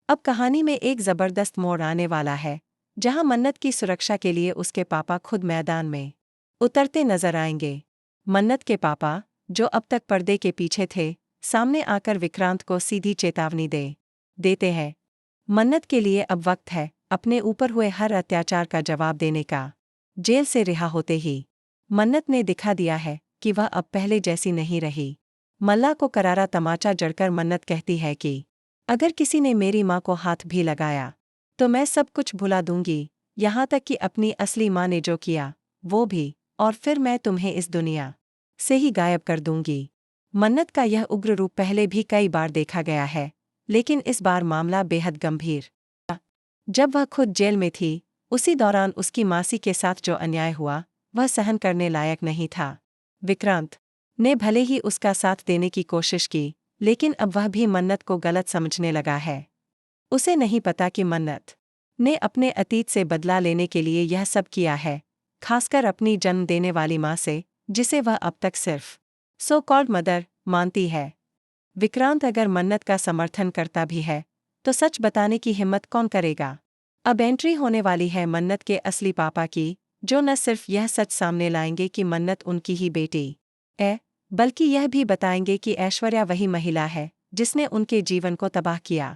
अब कहानी में एक जबरदस्त मोड़ आने वाला है, जहां मन्नत की सुरक्षा के लिए उसके पापा खुद मैदान में उतरते नजर आएंगे। मन्नत के पापा, जो अब तक पर्दे के पीछे थे, सामने आकर विक्रांत को सीधी चेतावनी देते हैं। मन्नत के लिए अब वक्त है अपने ऊपर हुए हर अत्याचार का जवाब देने का। जेल से रिहा होते ही मन्नत ने दिखा दिया है कि वह अब पहले जैसी नहीं रही। मल्ला को करारा तमाचा जड़कर मन्नत कहती है कि अगर किसी ने मेरी माँ को हाथ भी लगाया तो मैं सब कुछ भुला दूंगी, यहाँ तक कि अपनी असली माँ ने जो किया वो भी, और फिर मैं तुम्हें इस दुनिया से ही गायब कर दूंगी। मन्नत का यह उग्र रूप पहले भी कई बार देखा गया है, लेकिन इस बार मामला बेहद गंभीर। जब वह खुद जेल में थी, उसी दौरान उसकी मासी के साथ जो अन्याय हुआ वह सहन करने लायक नहीं था। विक्रांत ने भले ही उसका साथ देने की कोशिश की, लेकिन अब वह भी मन्नत को गलत समझने लगा है। उसे नहीं पता कि मन्नत ने अपने अतीत से बदला लेने के लिए यह सब किया है, खासकर अपनी जन्म देने वाली माँ से, जिसे वह अब तक सिर्फ सो कॉल्ड मदर मानती है। विक्रांत अगर मन्नत का समर्थन करता भी है तो सच बताने की हिम्मत कौन करेगा। अब एंट्री होने वाली है मन्नत के असली पापा की, जो न सिर्फ यह सच सामने लाएंगे कि मन्नत उनकी ही बेटी है, बल्कि यह भी बताएंगे कि ऐश्वर्या वही महिला है जिसने उनके जीवन को तबाह किया।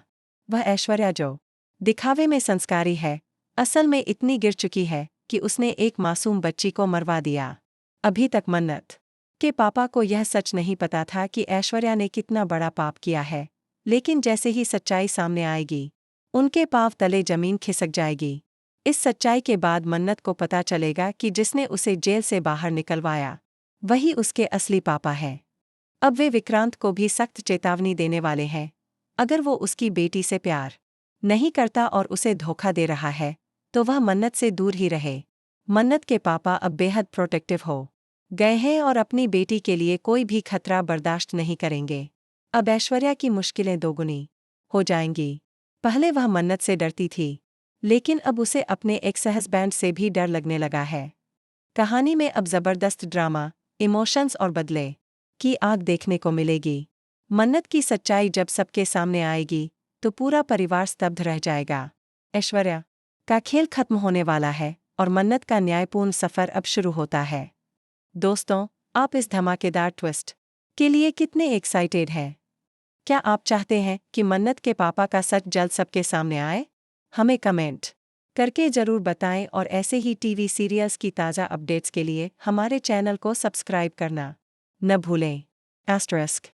वह ऐश्वर्या जो दिखावे में संस्कारी है, असल में इतनी गिर चुकी है कि उसने एक मासूम बच्ची को मरवा दिया। अभी तक मन्नत के पापा को यह सच नहीं पता था कि ऐश्वर्या ने कितना बड़ा पाप किया है, लेकिन जैसे ही सच्चाई सामने आएगी, उनके पांव तले जमीन खिसक जाएगी। इस सच्चाई के बाद मन्नत को पता चलेगा कि जिसने उसे जेल से बाहर निकलवाया वही उसके असली पापा है। अब वे विक्रांत को भी सख्त चेतावनी देने वाले हैं। अगर वो उसकी बेटी से प्यार नहीं करता और उसे धोखा दे रहा है, तो वह मन्नत से दूर ही रहे। मन्नत के पापा अब बेहद प्रोटेक्टिव हो गए हैं और अपनी बेटी के लिए कोई भी खतरा बर्दाश्त नहीं करेंगे। अब ऐश्वर्या की मुश्किलें दोगुनी हो जाएंगी। पहले वह मन्नत से डरती थी, लेकिन अब उसे अपने एक्स हस्बैंड से भी डर लगने लगा है। कहानी में अब जबरदस्त ड्रामा, इमोशंस और बदले की आग देखने को मिलेगी। मन्नत की सच्चाई जब सबके सामने आएगी तो पूरा परिवार स्तब्ध रह जाएगा। ऐश्वर्या का खेल खत्म होने वाला है और मन्नत का न्यायपूर्ण सफर अब शुरू होता है। दोस्तों, आप इस धमाकेदार ट्विस्ट के लिए कितने एक्साइटेड हैं? क्या आप चाहते हैं कि मन्नत के पापा का सच जल्द सबके सामने आए? हमें कमेंट करके जरूर बताएं और ऐसे ही टीवी सीरियल्स की ताज़ा अपडेट्स के लिए हमारे चैनल को सब्सक्राइब करना न भूलें। **